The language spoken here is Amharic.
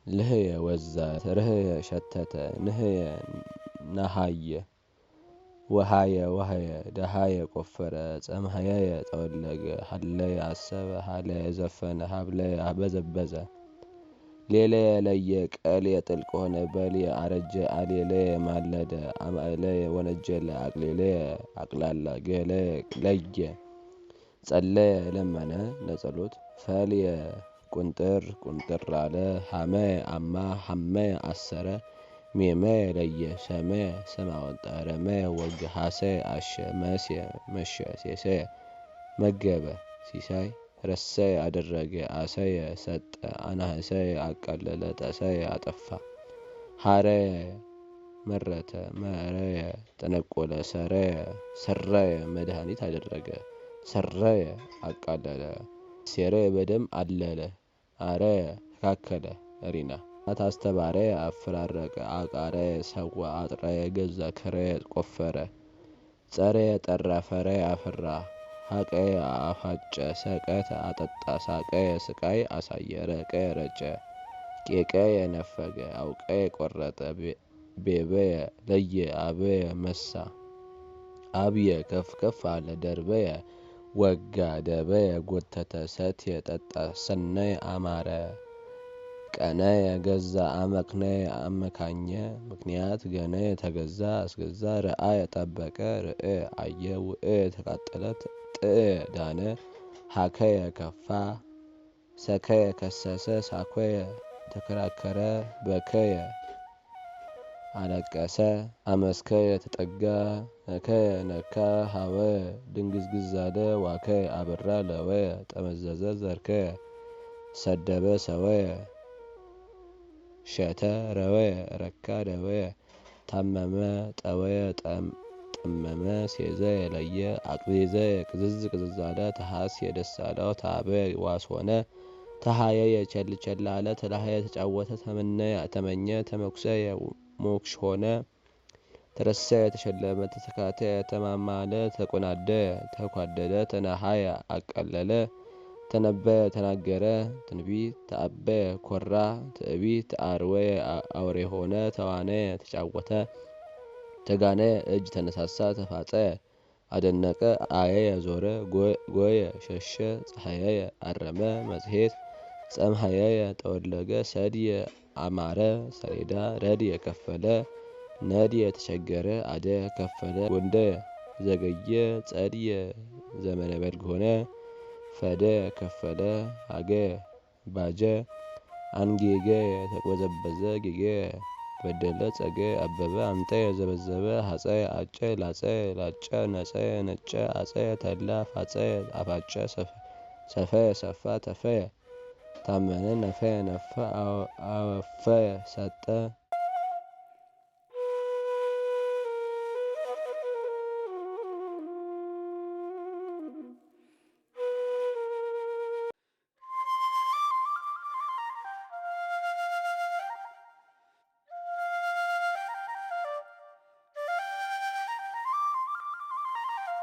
ልህየ ወዛ ርህየ ሸተተ ንህየ ነሃየ ወሃየ ወሃየ ደሃየ ቆፈረ ጸምሃየ ጠወለገ ሀለየ አሰበ ሀለየ ዘፈነ ሀብለየ አበዘበዘ ሌለየ ለየ ቀልየ ጥልቅ ሆነ በልየ አረጀ አሌለየ ማለደ አማእለየ ወነጀለ አቅሌለየ አቅላላ ገለየ ለየ ጸለየ ለመነ ለጸሎት ፈልየ ቁንጥር ቁንጥር አለ ሐመየ አማ ሐመየ አሰረ ሜመየ ለየ ሸመየ ስም አወጣ ረመየ ወገ ሐሰየ አሸ መስየ መሸ ሴሰየ መገበ ሲሳይ ረሰየ አደረገ አሰየ ሰጠ አናህሰየ አቃለለ ጠሰየ አጠፋ ሐረየ መረተ መረየ ጠነቆለ ሰረየ ሰረየ መድኃኒት አደረገ ሰረየ አቃለለ ሴረየ በደም አለለ አረየ ተካከለ ሪና አታስተባረየ አፈራረቀ አቃረየ ሰዋ አጥረየ ገዛ ከረየ ቆፈረ ጸረየ ጠራ ፈረየ አፈራ ሀቀየ አፋጨ ሰቀተ አጠጣ ሳቀየ ስቃይ አሳየ ረቀየ ረጨ ቄቀየ ነፈገ አውቀየ ቆረጠ ቤበየ ለየ አበየ መሳ አብየ ከፍከፍ አለ ደርበየ ወጋ ደበየ ጎተተ ሰትየ ጠጣ ሰነየ አማረ ቀነየ ገዛ አመክነየ አመካኘ ምክንያት ገነየ ተገዛ አስገዛ ረአየ ጠበቀ ርእየ አየ ውእየ ተቃጠለ ጥየ ዳነ ሀከየ ከፋ ሰከየ ከሰሰ ሳኮየ ተከራከረ በከየ አለቀሰ አመስከየ ተጠጋ ነከየ ነካ ሀወየ ድንግዝግዝ አለ ዋከየ አበራ ለወየ ጠመዘዘ ዘርከየ ሰደበ ሰወየ ሸተ ረወየ ረካ ደወየ ታመመ ጠወየ ጠመመ ሴዘየ ለየ አቅቤዘየ ቅዝዝ ቅዝዝ አለ ተሐስየ ደስ አለው ታበየ ዋስ ሆነ ተሃየየ ቸል ቸል አለ ተላሃየ ተጫወተ ተመነየ ተመኘ ተመኩሰየ ሞክሽ ሆነ ተረሰየ ተሸለመ ተተካተየ ተማማለ ተቆናደየ ተኳደደ ተነሃየ አቀለለ ተነበየ ተናገረ ትንቢት ተአበየ ኮራ ትዕቢት ተአርወየ አውሬ ሆነ ተዋነየ ተጫወተ ተጋነየ እጅ ተነሳሳ ተፋጸየ አደነቀ አየየ ዞረ ጎየ ሸሸ ፀሐየየ አረመ መጽሔት ጸምሃየየ ጠወለገ ሰድየ አማረ ሰሌዳ ረድየ ከፈለ ነድየ ተቸገረ አደየ ከፈለ ጎንደየ ዘገየ ጸድየ ዘመነ በልግ ሆነ ፈደየ ከፈለ አገየ ባጀ አንጌገየ ተቆዘበዘ ጌገየ በደለ ጸገየ አበበ አምጠየ ዘበዘበ ሐፀየ አጨ ላፀየ ላጨ ነፀየ ነጨ አፀየ ተላ ፋፀየ አፋጨ ሰፈየ ሰፋ ተፈየ ታመነ ነፈየ ነፋ አወፈየ ሰጠ